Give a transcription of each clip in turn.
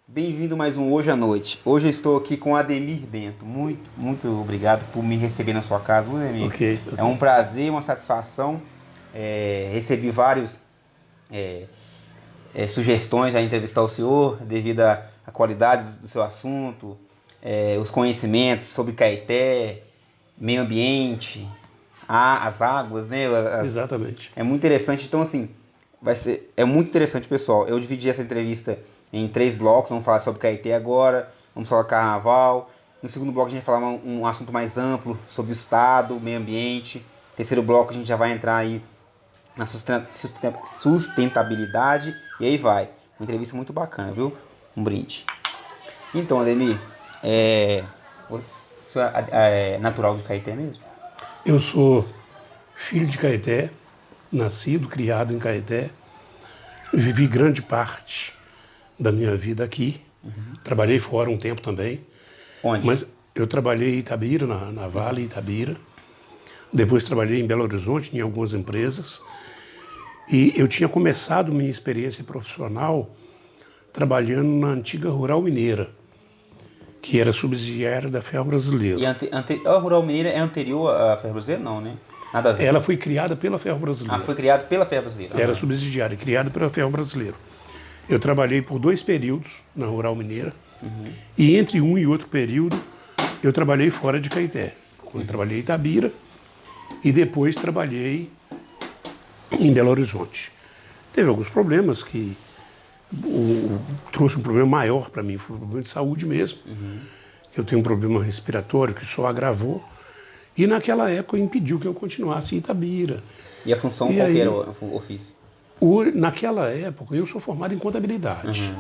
Bem-vindo a mais um Hoje à Noite. Hoje eu estou aqui com Ademir Bento. Muito obrigado por me receber na sua casa, meu amigo. Ok. É um prazer, uma satisfação. Recebi várias sugestões a entrevistar o senhor devido à qualidade do seu assunto, os conhecimentos sobre Caeté, meio ambiente, as águas, né? Exatamente. É muito interessante. Então, assim, é muito interessante, pessoal. Eu dividi essa entrevista em 3 blocos. Vamos falar sobre Caeté agora, vamos falar carnaval. No segundo bloco a gente vai falar um assunto mais amplo sobre o estado, o meio ambiente. Terceiro bloco a gente já vai entrar aí na sustentabilidade e aí vai. Uma entrevista muito bacana, viu? Um brinde. Então, Ademir, o senhor é natural de Caeté mesmo? Eu sou filho de Caeté, nascido, criado em Caeté. Vivi grande parte da minha vida aqui. Trabalhei fora um tempo também. Onde? Mas eu trabalhei em Itabira, na Vale Itabira. Depois trabalhei em Belo Horizonte, em algumas empresas. E eu tinha começado minha experiência profissional trabalhando na antiga Rural Mineira, que era subsidiária da Ferro Brasileiro. E a Rural Mineira é anterior à Ferro Brasileira? Não, né? Nada a ver. Ela foi criada pela Ferro Brasileiro. Foi criado pela Ferro Brasileira. Era subsidiária, criada pela Ferro Brasileiro. Eu trabalhei por 2 períodos na Rural Mineira. E entre um e outro período, eu trabalhei fora de Caeté. Eu trabalhei em Itabira e depois trabalhei em Belo Horizonte. Teve alguns problemas que trouxe um problema maior para mim, foi um problema de saúde mesmo. Eu tenho um problema respiratório que só agravou. E naquela época impediu que eu continuasse em Itabira. E a função qual que era o ofício? Naquela época, eu sou formado em contabilidade.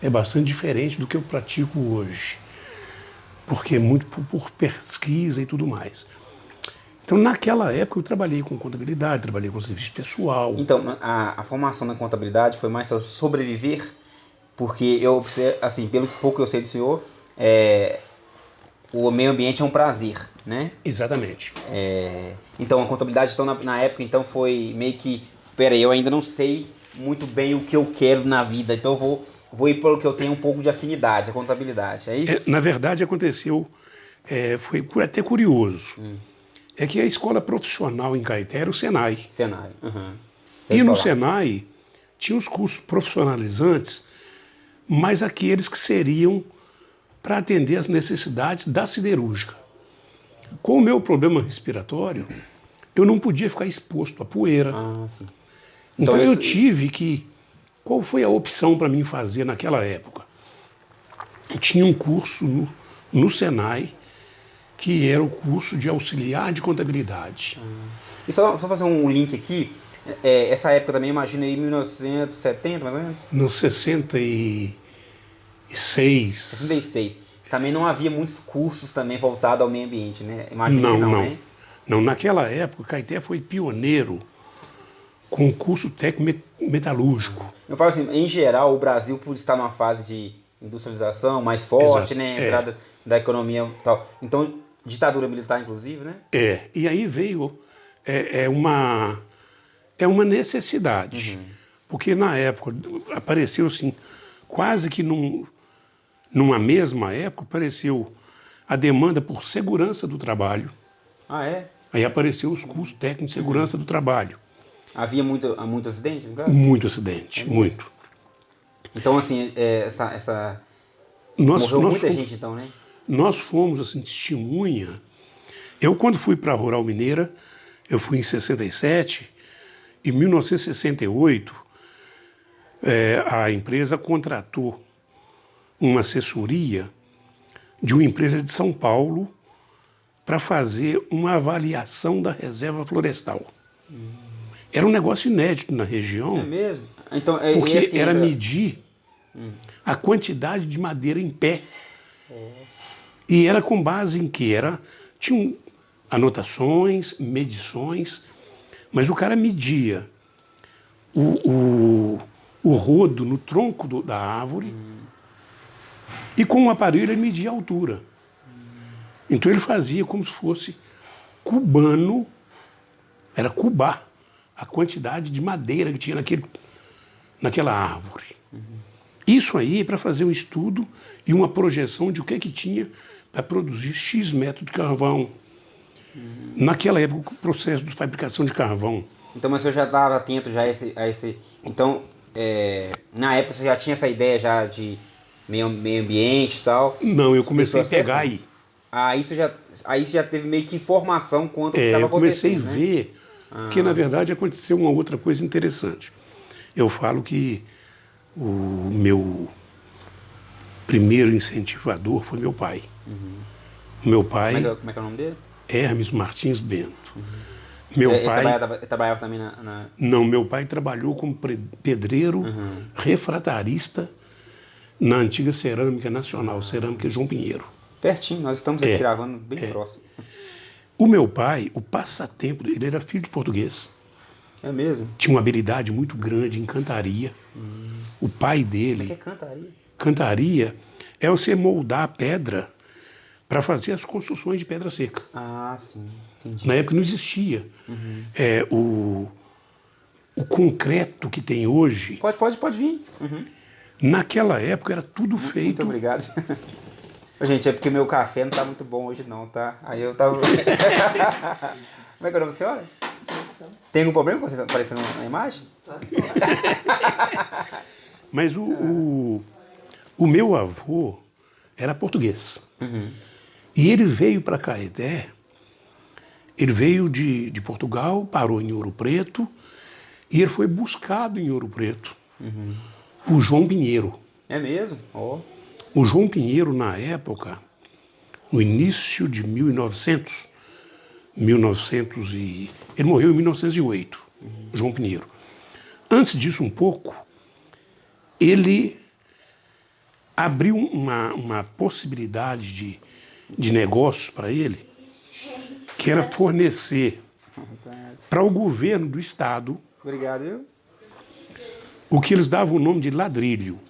É bastante diferente do que eu pratico hoje, porque é muito por pesquisa e tudo mais. Então, naquela época, eu trabalhei com contabilidade, trabalhei com serviço pessoal. Então, a formação na contabilidade foi mais sobre sobreviver, porque assim, pelo pouco que eu sei do senhor, o meio ambiente é um prazer, né? Exatamente. Então, a contabilidade então, na época então foi meio que, peraí, eu ainda não sei muito bem o que eu quero na vida, então eu vou ir pelo que eu tenho um pouco de afinidade, a contabilidade, é isso? Na verdade, aconteceu, foi até curioso. É que a escola profissional em Caeté era o Senai. Senai. E no Senai tinha os cursos profissionalizantes, mas aqueles que seriam para atender as necessidades da siderúrgica. Com o meu problema respiratório, eu não podia ficar exposto à poeira. Sim. Então eu tive que... Qual foi a opção para mim fazer naquela época? Eu tinha um curso no Senai, que era o curso de auxiliar de contabilidade. E só fazer um link aqui, essa época também, imagina aí, 1970, mais ou menos? No 66. 66. Também não havia muitos cursos também voltados ao meio ambiente, né? Imagina que Não. né? Não, naquela época, o Caeté foi pioneiro com o curso técnico metalúrgico. Eu falo assim, em geral, o Brasil, por estar numa fase de industrialização mais forte, Exato. né? Entrada da economia e tal. Então, ditadura militar, inclusive, né? E aí veio uma necessidade. Porque na época apareceu assim, quase que numa mesma época, apareceu a demanda por segurança do trabalho. Aí apareceu os cursos técnicos de segurança do trabalho. Havia muito acidente, no caso? Muito acidente, muito. Então, assim, morreu muita gente, então, né? Nós fomos, assim, testemunha. Eu, quando fui para a Rural Mineira, eu fui em 67, em 1968, a empresa contratou uma assessoria de uma empresa de São Paulo para fazer uma avaliação da reserva florestal. Era um negócio inédito na região. É mesmo? Então, porque era medir a quantidade de madeira em pé. E era com base em que? Tinham anotações, medições, mas o cara media o rodo no tronco da árvore e com o aparelho ele media a altura. Então ele fazia como se fosse cubano, era cubar a quantidade de madeira que tinha naquela árvore. Isso aí para fazer um estudo e uma projeção de o que tinha para produzir X metro de carvão. Naquela época, o processo de fabricação de carvão. Então, mas o senhor já estava atento já a esse... Então, na época você já tinha essa ideia já de meio ambiente e tal? Não, eu comecei a processo, pegar né? aí. Aí você já teve meio que informação quanto estava Eu comecei a acontecendo, né? ver que, na verdade, aconteceu uma outra coisa interessante. Eu falo que o meu primeiro incentivador foi meu pai. Meu pai, Como é que é o nome dele? Hermes Martins Bento. Meu Ele pai... trabalhava também na... Não, meu pai trabalhou como pedreiro refratarista na antiga Cerâmica Nacional, Cerâmica João Pinheiro. Pertinho, nós estamos aqui gravando bem próximo. O meu pai, o passatempo dele, ele era filho de português. É mesmo? Tinha uma habilidade muito grande em cantaria. O pai Como é que dele... é cantaria? Cantaria é você moldar a pedra para fazer as construções de pedra seca. Ah, sim, entendi. Na época não existia. O concreto que tem hoje, Pode vir. naquela época era tudo Muito feito... obrigado. Ô, gente, é porque meu café não tá muito bom hoje não, tá? Aí eu tava... Como é que é o nome da senhora? Tem algum problema com você aparecendo na imagem? Mas o meu avô era português. E ele veio para Caeté, ele veio de Portugal, parou em Ouro Preto, e ele foi buscado em Ouro Preto. O João Pinheiro. É mesmo? Ó. O João Pinheiro, na época, no início de 1900 ele morreu em 1908, João Pinheiro. Antes disso um pouco, ele abriu uma possibilidade de negócio para ele, que era fornecer para o governo do estado Obrigado, viu? o que eles davam o nome de ladrilho.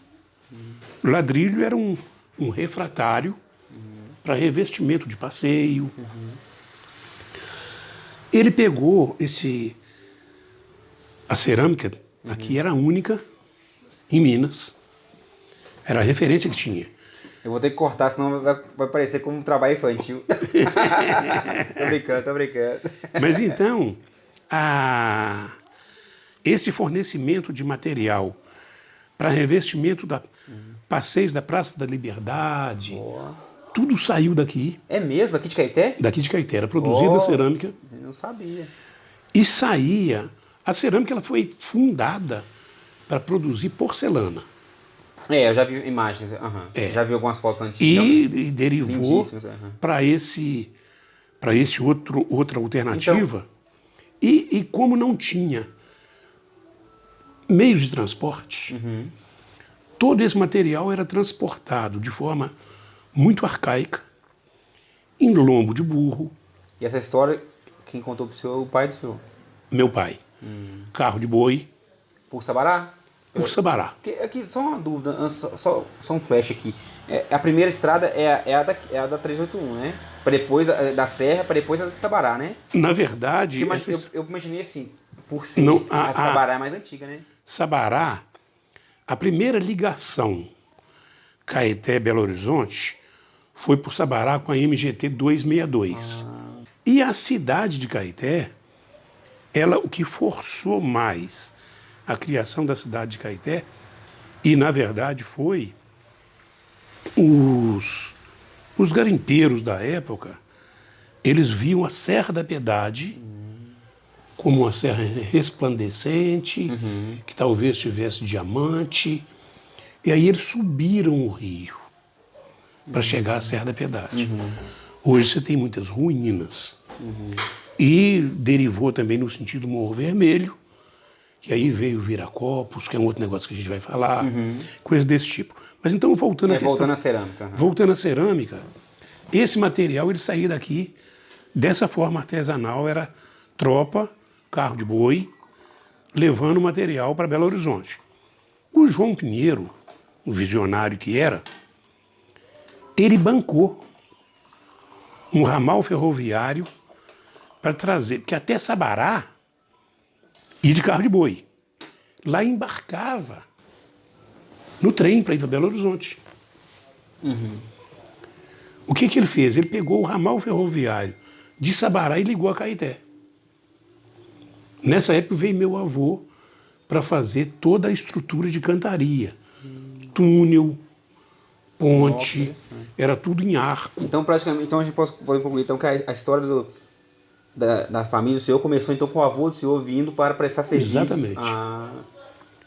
Ladrilho era um refratário para revestimento de passeio. Ele pegou a cerâmica, aqui era a única em Minas, era a referência que tinha. Eu vou ter que cortar, senão vai parecer como um trabalho infantil. Tô brincando. Mas então, esse fornecimento de material para revestimento da passeios da Praça da Liberdade, tudo saiu daqui. É mesmo? Daqui de Caeté? Daqui de Caeté, era produzida a cerâmica. Eu não sabia. E saía... A cerâmica ela foi fundada para produzir porcelana. Eu já vi imagens, já vi algumas fotos antigas. E derivou para outra alternativa. Então... E como não tinha meios de transporte, todo esse material era transportado de forma muito arcaica, em lombo de burro. E essa história, quem contou pro senhor, o pai do senhor? Meu pai. Carro de boi. Por Sabará? Por Sabará. Aqui, só uma dúvida, só um flash aqui. A primeira estrada é a da 381, né? Para depois da Serra, para depois a de Sabará, né? Na verdade... Eu imaginei assim, por ser a de Sabará é mais antiga, né? Sabará, a primeira ligação Caeté-Belo Horizonte foi por Sabará com a MGT 262. E a cidade de Caeté, o que forçou mais a criação da cidade de Caeté, e na verdade foi os garimpeiros da época, eles viam a Serra da Piedade como uma serra resplandecente, que talvez tivesse diamante, e aí eles subiram o rio para chegar à Serra da Piedade. Hoje você tem muitas ruínas. E derivou também no sentido Morro Vermelho, que aí veio Viracopos, que é um outro negócio que a gente vai falar, coisas desse tipo. Mas então, voltando à questão... Voltando à cerâmica. Voltando à cerâmica, esse material ele saía daqui dessa forma artesanal, era tropa, carro de boi, levando material para Belo Horizonte. O João Pinheiro, o visionário que era, ele bancou um ramal ferroviário para trazer, porque até Sabará ia de carro de boi. Lá embarcava no trem para ir para Belo Horizonte. O que ele fez? Ele pegou o ramal ferroviário de Sabará e ligou a Caeté. Nessa época veio meu avô para fazer toda a estrutura de cantaria. Túnel, ponte, era tudo em arco. Então, praticamente, então a gente pode concluir então, que a história da família do senhor começou então com o avô do senhor vindo para prestar serviço. Exatamente.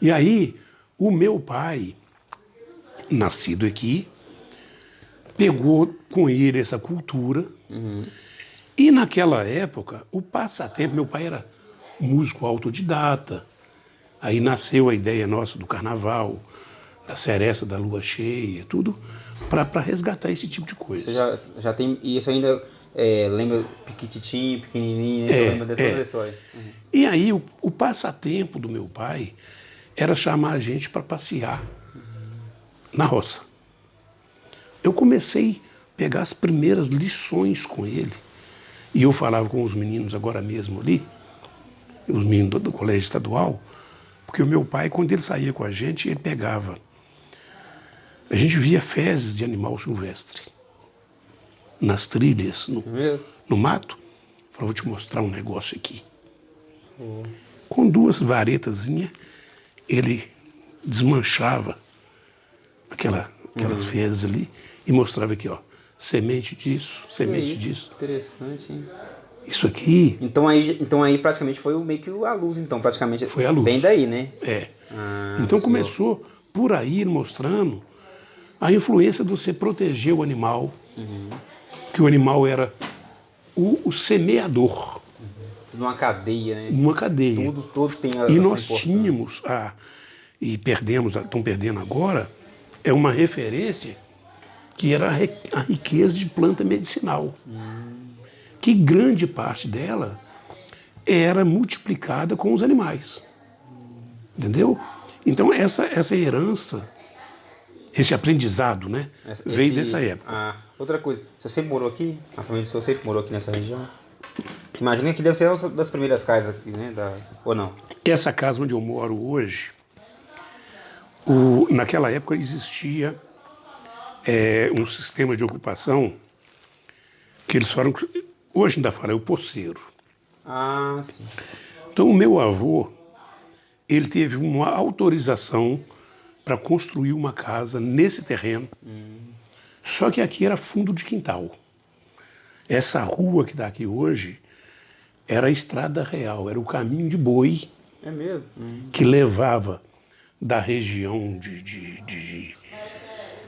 E aí, o meu pai, nascido aqui, pegou com ele essa cultura. E naquela época, o passatempo, meu pai era músico autodidata, aí nasceu a ideia nossa do carnaval, da seresta, da lua cheia, tudo para resgatar esse tipo de coisa. Você já tem, e isso ainda lembra Piquititim, pequenininho, lembra de toda a história. E aí o passatempo do meu pai era chamar a gente para passear na roça. Eu comecei a pegar as primeiras lições com ele, e eu falava com os meninos agora mesmo ali, os meninos do colégio estadual, porque o meu pai, quando ele saía com a gente, ele pegava. A gente via fezes de animal silvestre nas trilhas, no mato. Falava, vou te mostrar um negócio aqui. Com 2 varetazinhas, ele desmanchava aquelas fezes ali e mostrava aqui, ó, semente disso, semente disso. Interessante, hein? Isso aqui... Então aí praticamente foi meio que a luz, então, praticamente. Foi a luz. Vem daí, né? Então começou por aí mostrando a influência de você proteger o animal, que o animal era o semeador. Numa cadeia, né? Numa cadeia. Todos têm a E nós tínhamos, e perdemos, estão perdendo agora, é uma referência que era a riqueza de planta medicinal. Que grande parte dela era multiplicada com os animais. Entendeu? Então essa herança, esse aprendizado, né, veio dessa época. Outra coisa, você sempre morou aqui? A família do senhor sempre morou aqui nessa região? Imagina que deve ser uma das primeiras casas aqui, né? Ou não? Essa casa onde eu moro hoje, naquela época existia um sistema de ocupação que eles falam, hoje ainda fala, é o poceiro. Sim. Então o meu avô, ele teve uma autorização para construir uma casa nesse terreno, só que aqui era fundo de quintal. Essa rua que está aqui hoje era a estrada real, era o caminho de boi. É mesmo? Que levava da região de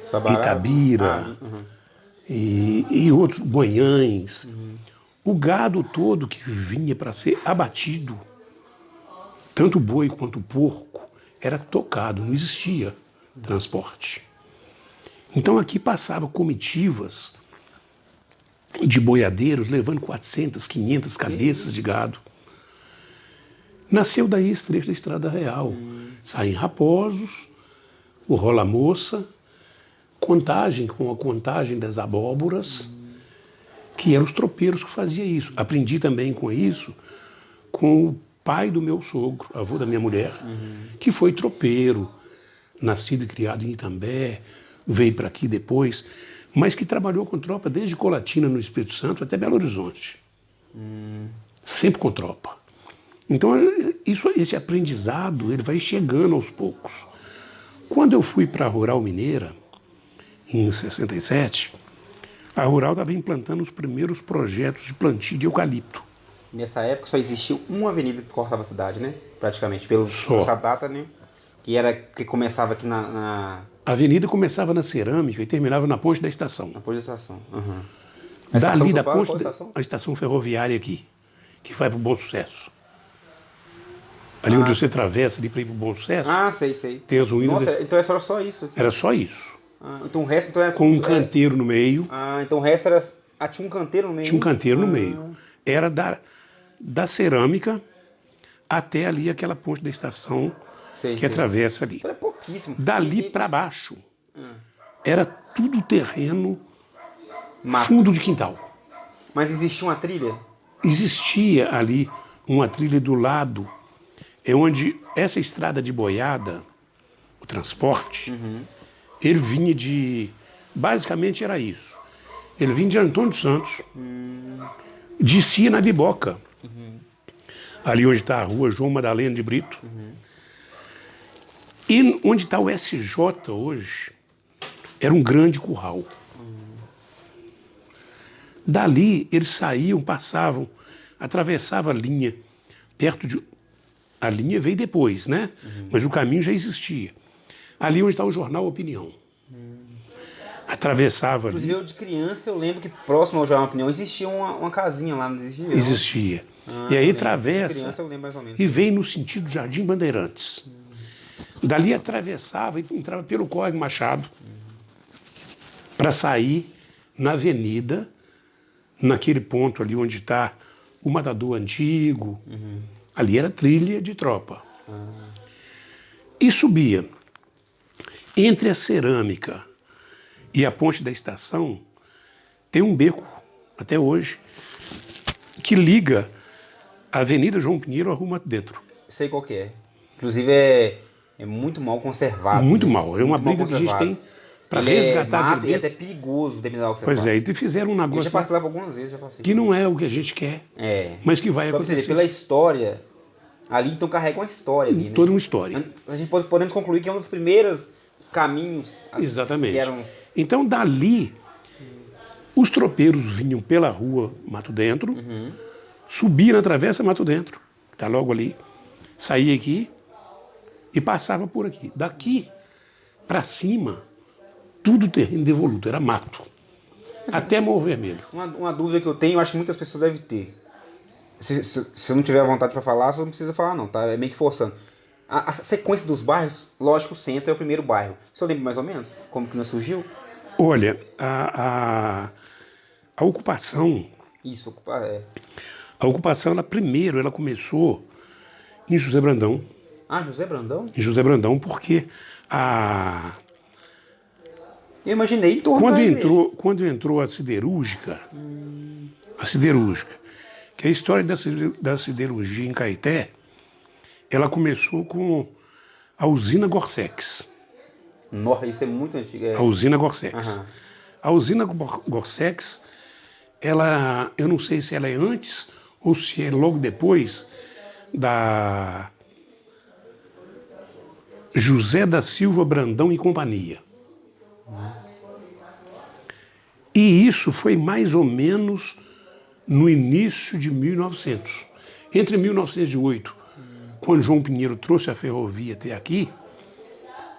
Sabará, Itabira e outros Guanhães. O gado todo que vinha para ser abatido, tanto o boi quanto o porco, era tocado, não existia transporte. Então aqui passavam comitivas de boiadeiros levando 400, 500 cabeças de gado. Nasceu daí esse trecho da Estrada Real. Saem Raposos, o Rola Moça, Contagem, com a Contagem das Abóboras, que eram os tropeiros que faziam isso. Aprendi também com isso com o pai do meu sogro, avô da minha mulher, que foi tropeiro, nascido e criado em Itambé, veio para aqui depois, mas que trabalhou com tropa desde Colatina, no Espírito Santo, até Belo Horizonte. Sempre com tropa. Então, esse aprendizado ele vai chegando aos poucos. Quando eu fui para a Rural Mineira, em 67, a Rural estava implantando os primeiros projetos de plantio de eucalipto. Nessa época só existia uma avenida que cortava a cidade, né? Praticamente, Só. Essa data, né? Que começava aqui na... A avenida começava na Cerâmica e terminava na Ponte da Estação. Na Ponte da Estação. Dali da ponte, a estação ferroviária aqui, que vai para o Bom Sucesso. Ali onde você atravessa ali para ir para o Bom Sucesso. Sei. Tem as ruínas. Nossa, então era só isso aqui. Era só isso. Então o resto era com um canteiro no meio. Então o resto era... tinha um canteiro no meio? Tinha um canteiro no meio. Era da Cerâmica até ali aquela ponte da estação que atravessa ali. Então é pouquíssimo. Dali para baixo era tudo terreno, mato. Fundo de quintal. Mas existia uma trilha? Existia ali uma trilha do lado, onde essa estrada de boiada o transporte, ele vinha basicamente era isso. Ele vinha de Antônio dos Santos, descia na Biboca, ali onde está a rua João Madalena de Brito, e onde está o SJ hoje, era um grande curral. Dali eles saíam, passavam, atravessavam a linha, perto de... A linha veio depois, né? Mas o caminho já existia. Ali onde está o jornal Opinião. Atravessava ali. Inclusive, eu de criança, eu lembro que próximo ao Jornal Opinião existia uma casinha lá, não existia? Não? Existia. E aí atravessa, de criança, eu lembro mais ou menos. e vem no sentido Jardim Bandeirantes. Dali atravessava e entrava pelo Córrego Machado para sair na avenida, naquele ponto ali onde está o Matador Antigo. Ali era trilha de tropa. E subia. Entre a cerâmica e a ponte da estação, tem um beco, até hoje, que liga a Avenida João Pinheiro à Rua Mato Dentro. Sei qual que é. Inclusive é muito mal conservado. Muito né? mal. É uma briga que a gente tem para resgatar. Mato e é até perigoso dependendo do que você Pois faz. é, e fizeram um Eu negócio já passei lá algumas vezes, já passei. que não é o que a gente quer, mas que vai Pra você acontecer. ver, pela história, ali então carrega uma história ali, né? Toda uma história. A gente podemos concluir que é um dos primeiros caminhos Exatamente. que eram... Então, dali, os tropeiros vinham pela rua Mato Dentro, subiam na Travessa Mato Dentro, que está logo ali, saía aqui e passava por aqui. Daqui para cima, tudo terreno devoluto, era mato. Até Morro Vermelho. Uma dúvida que eu tenho, acho que muitas pessoas devem ter. Se eu não tiver vontade para falar, você não precisa falar não, tá? É meio que forçando. A sequência dos bairros, lógico, o centro é o primeiro bairro. O senhor lembra mais ou menos como que não surgiu? Olha, a ocupação... Isso, A ocupação, ela começou em José Brandão. Ah, José Brandão? Em José Brandão, porque Eu imaginei em torno quando entrou a siderúrgica, que a história da siderurgia em Caeté, ela começou com a usina Gorsex. Nossa, isso é muito antigo. A usina Gorsex. A usina Gorsex, eu não sei se ela é antes ou se é logo depois da José da Silva Brandão e Companhia. E isso foi mais ou menos no início de 1900. Entre 1908, quando João Pinheiro trouxe a ferrovia até aqui,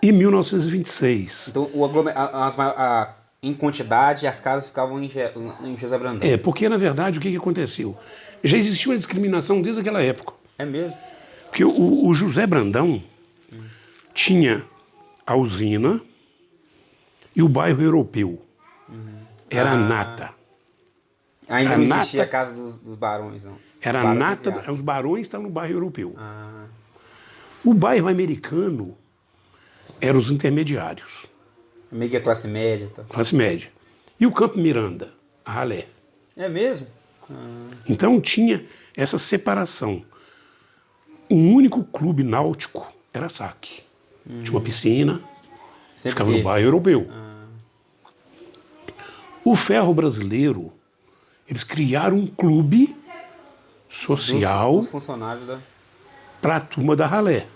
e 1926. Então, em quantidade, as casas ficavam em José Brandão. Porque, na verdade, o que aconteceu? Já existia uma discriminação desde aquela época. É mesmo? Porque o José Brandão tinha a usina e o bairro europeu. Era a nata. Ainda não existia a casa dos barões, não? Era a nata, os barões estavam no bairro europeu. O bairro americano eram os intermediários. Meio que a classe média. Tá? Classe média. E o Campo Miranda, a ralé. É mesmo? Então tinha essa separação. Um único clube náutico era a SAC. Tinha uma piscina, ficava no bairro europeu. O ferro brasileiro, eles criaram um clube social dos funcionários para a turma da ralé.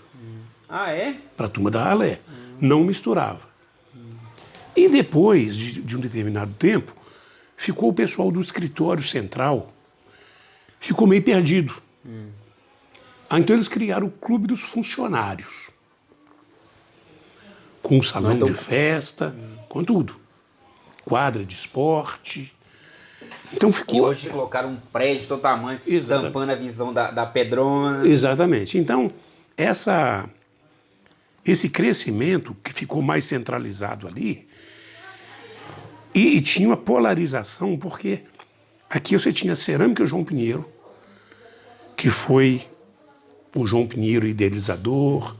Ah, é? Para a turma da ralé. Não misturava. E depois de um determinado tempo, ficou o pessoal do escritório central, ficou meio perdido. Então eles criaram o Clube dos Funcionários, com salão de festa, com tudo. Quadra de esporte. Então ficou... E hoje colocaram um prédio de todo tamanho, tampando a visão da pedrona. Exatamente. Então, esse crescimento que ficou mais centralizado ali, e tinha uma polarização, porque aqui você tinha a Cerâmica João Pinheiro, que foi o João Pinheiro idealizador,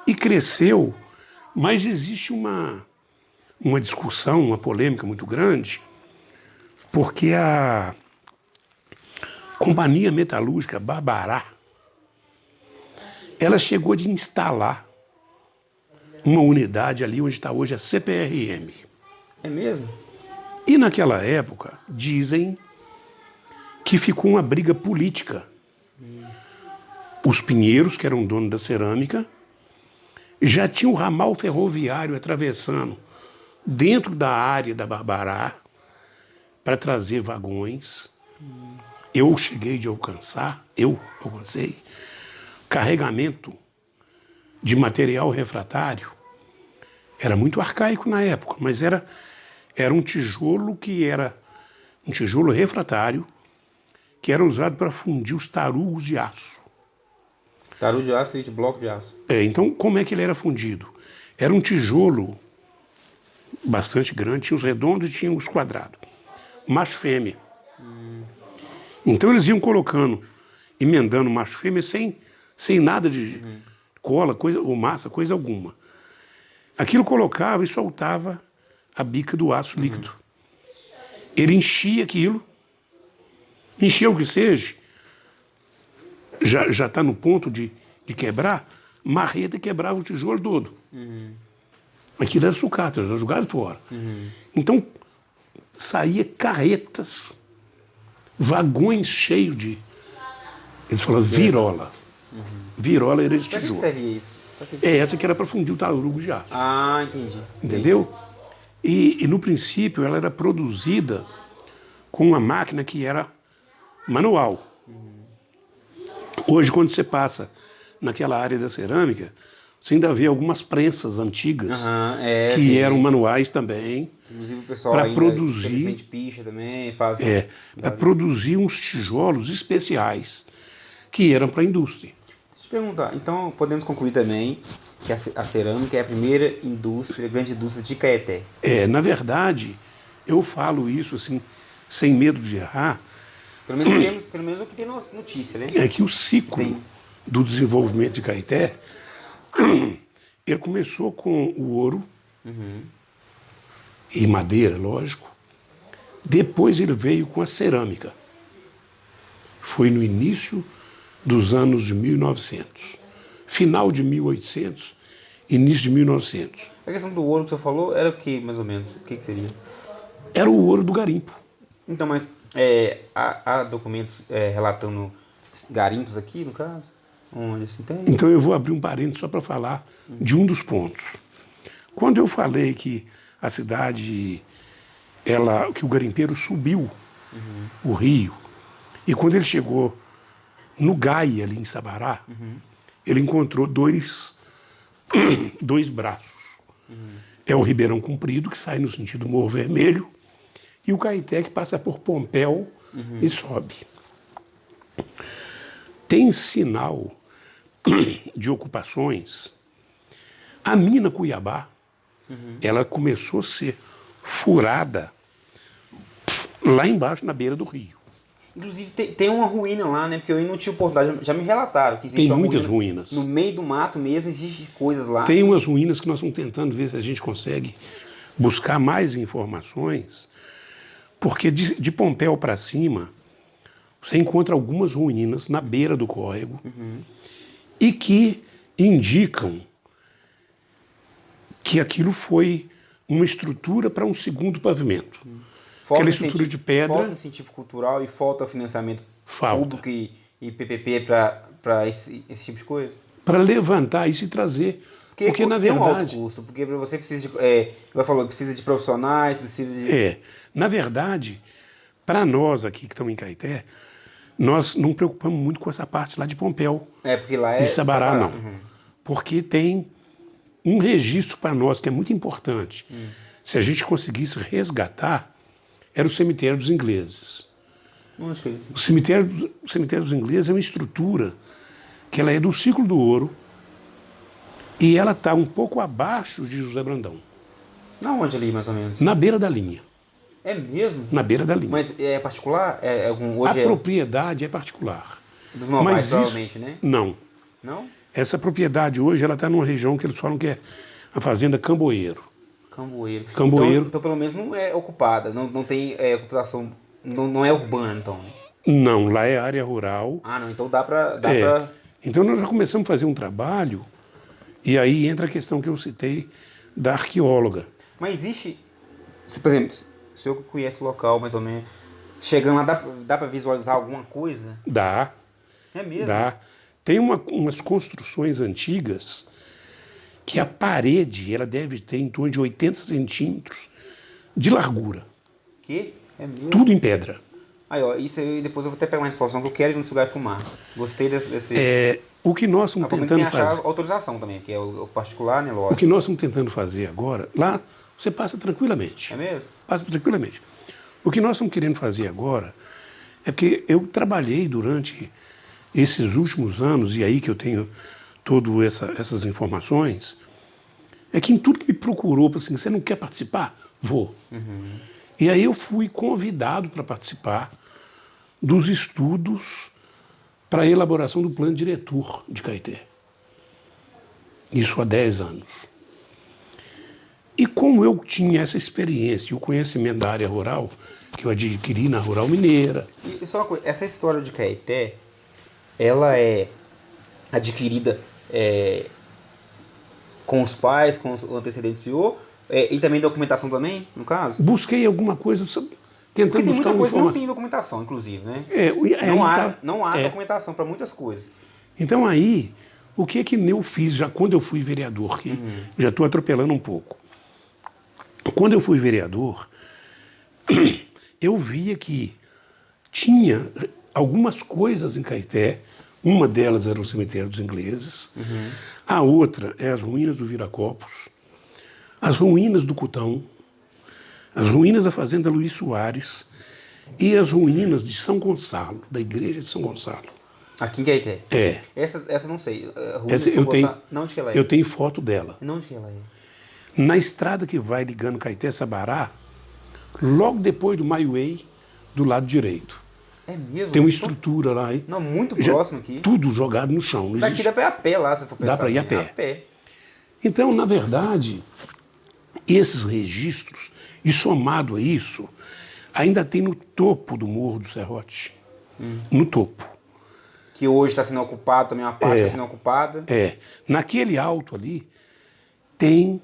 e cresceu, mas existe uma discussão, uma polêmica muito grande, porque a Companhia Metalúrgica Barbará, ela chegou de instalar uma unidade ali onde está hoje a CPRM. É mesmo? E naquela época, dizem que ficou uma briga política. Os Pinheiros, que eram donos da cerâmica, já tinham o ramal ferroviário atravessando dentro da área da Barbará para trazer vagões. Eu alcancei carregamento de material refratário. Era muito arcaico na época, mas era um tijolo que era um tijolo refratário que era usado para fundir os tarugos de aço. Tarugo de aço e de bloco de aço. Então, como é que ele era fundido? Era um tijolo bastante grande, tinha os redondos e tinha os quadrados. Macho fêmea. Então eles iam colocando, emendando macho fêmea sem nada de cola, coisa, ou massa, coisa alguma. Aquilo colocava e soltava a bica do aço líquido. Ele enchia aquilo, enchia o que seja, já está no ponto de quebrar, marreta quebrava o tijolo todo. Aquilo era sucata, já jogado fora. Então, saía carretas, vagões cheios de... Eles falavam virola. Virola era esse Pra que tijolo. serve isso? Essa que era para fundir o tarugo de aço. Ah, entendi. Entendeu? E no princípio ela era produzida com uma máquina que era manual. Hoje, quando você passa naquela área da cerâmica, você ainda vê algumas prensas antigas que eram manuais também. Inclusive o pessoal para ainda, produzir, infelizmente, picha também, faz... para produzir uns tijolos especiais que eram para a indústria. Deixa eu te perguntar, então podemos concluir também que a cerâmica é a primeira indústria, grande indústria de Caeté. Na verdade, eu falo isso assim, sem medo de errar. Pelo menos o que tem notícia, né? É que o ciclo do desenvolvimento de Caeté, ele começou com o ouro e madeira, lógico. Depois ele veio com a cerâmica. Foi no início dos anos de 1900. Final de 1800, início de 1900. A questão do ouro que você falou era o que, mais ou menos? O que seria? Era o ouro do garimpo. Então, mas há documentos relatando garimpos aqui, no caso? Onde assim tem? Então eu vou abrir um parênteses só para falar de um dos pontos. Quando eu falei que a cidade, que o garimpeiro subiu o rio, e quando ele chegou no Gaia, ali em Sabará, ele encontrou dois braços. É o Ribeirão Comprido, que sai no sentido Morro Vermelho, e o Caeté, que passa por Pompéu e sobe. Tem sinal de ocupações. A mina Cuiabá, ela começou a ser furada lá embaixo, na beira do rio. Inclusive tem uma ruína lá, né? Porque eu não tive oportunidade, já me relataram que existe Tem uma muitas ruína. ruínas. No meio do mato mesmo, existem coisas lá. Tem umas ruínas que nós estamos tentando ver se a gente consegue buscar mais informações, porque de Pompéu para cima, você encontra algumas ruínas na beira do córrego e que indicam que aquilo foi uma estrutura para um segundo pavimento. Aquela estrutura de pedra. Falta incentivo cultural e falta financiamento público e PPP para esse tipo de coisa? Para levantar isso e trazer. Porque na verdade... Tem um alto custo, porque você precisa de... precisa de profissionais, precisa de... Na verdade, para nós aqui que estamos em Caeté, nós não preocupamos muito com essa parte lá de Pompéu. Porque lá é... De Sabará, não. Porque tem um registro para nós que é muito importante. Se a gente conseguisse resgatar, era o cemitério dos ingleses. O cemitério dos ingleses é uma estrutura que ela é do ciclo do ouro e ela está um pouco abaixo de José Brandão. Na onde ali, mais ou menos? Na beira da linha. É mesmo? Na beira da linha. Mas é particular? A propriedade é particular. Dos Novais, provavelmente, né? Não. Não? Essa propriedade hoje ela está numa região que eles falam que é a Fazenda Camboeiro. Camboeiro. Então pelo menos não é ocupada, não tem ocupação, não é urbana, então. Não, lá é área rural. Não, então dá pra... Então nós já começamos a fazer um trabalho E aí entra a questão que eu citei da arqueóloga. Mas existe, por exemplo, o senhor que conhece o local mais ou menos, chegando lá, dá para visualizar alguma coisa? Dá, É mesmo? dá. Tem umas construções antigas que a parede ela deve ter em torno de 80 centímetros de largura. Que? É mesmo? Tudo em pedra. Aí, ó, isso aí depois eu vou até pegar mais informação, que eu quero ir nesse lugar e filmar. Gostei desse... O que nós estamos Provavelmente tem tentando que achar fazer. autorização também, que é o particular, né, O lógico. que nós estamos tentando fazer agora, lá você passa tranquilamente. É mesmo? Passa tranquilamente. O que nós estamos querendo fazer agora é porque eu trabalhei durante esses últimos anos, e aí que eu tenho todas essas informações, é que em tudo que me procurou, assim, você não quer participar? Vou. E aí eu fui convidado para participar dos estudos para a elaboração do plano diretor de Caeté. Isso há 10 anos. E como eu tinha essa experiência e o conhecimento da área rural, que eu adquiri na Rural Mineira. E só uma coisa, essa história de Caeté, ela é adquirida com os pais, com os antecedentes do senhor, e também documentação também, no caso? Busquei alguma coisa, tentando Porque tem buscar muita uma coisa que não informação. tem documentação, inclusive, né? Não há É. documentação para muitas coisas. Então aí, o que eu fiz já quando eu fui vereador, que já estou atropelando um pouco. Quando eu fui vereador, eu via que tinha algumas coisas em Caeté, uma delas era o cemitério dos ingleses, a outra é as ruínas do Viracopos, as ruínas do Cutão, as ruínas da fazenda Luiz Soares e as ruínas de São Gonçalo, da igreja de São Gonçalo. Aqui em Caeté? É. Essa não sei. Rua Essa de São eu tenho, Gonçalo. Não, onde que ela é? eu tenho foto dela. Não, onde que ela é? Na estrada que vai ligando Caeté a Sabará, logo depois do Maiuei, do lado direito. É mesmo? Tem uma estrutura lá, hein? Não, muito próximo aqui. Tudo jogado no chão. Não Daqui existe. dá pra ir a pé lá, se for pensar. Dá para ir a bem. pé. Então, na verdade, esses registros, e somado a isso, ainda tem no topo do Morro do Serrote. No topo. Que hoje está sendo ocupado, também uma parte está sendo ocupada. Naquele alto ali, tem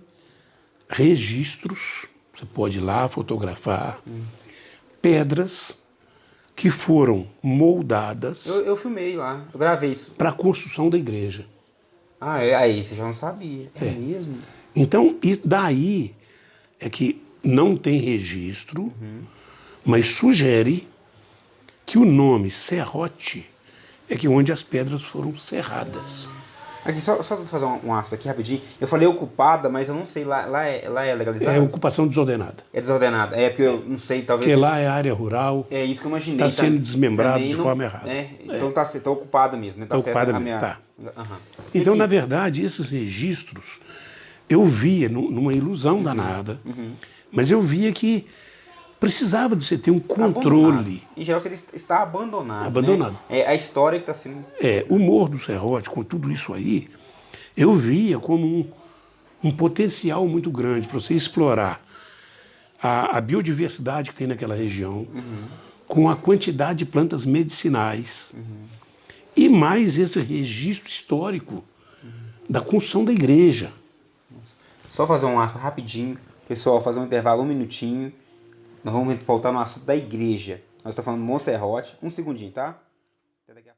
registros, você pode ir lá fotografar, pedras que foram moldadas Eu filmei lá, eu gravei isso. para a construção da igreja. Ah, aí você já não sabia. É mesmo? Então, e daí é que não tem registro, mas sugere que o nome Serrote é que onde as pedras foram serradas. Aqui, só fazer um aspa aqui rapidinho. Eu falei ocupada, mas eu não sei, lá é legalizado? É ocupação desordenada. É desordenado. É porque eu não sei, talvez... Porque lá é área rural, É isso que eu imaginei. está sendo desmembrado também de forma errada. Então tá ocupada mesmo. Né? Tá ocupada mesmo, tá. Aham. Então, Aqui, na verdade, esses registros eu via numa ilusão danada, mas eu via que precisava de você ter um controle. abandonado. Em geral, ele está abandonado. Abandonado. Né? É a história que está sendo... O Morro do Serrote, com tudo isso aí, eu via como um potencial muito grande para você explorar a biodiversidade que tem naquela região, com a quantidade de plantas medicinais, e mais esse registro histórico da construção da igreja. Só fazer um aspa rapidinho. Pessoal, fazer um intervalo, 1 minutinho. Nós vamos voltar no assunto da igreja. Nós estamos falando do Monserrote. Um segundinho, tá? Até daqui a pouco.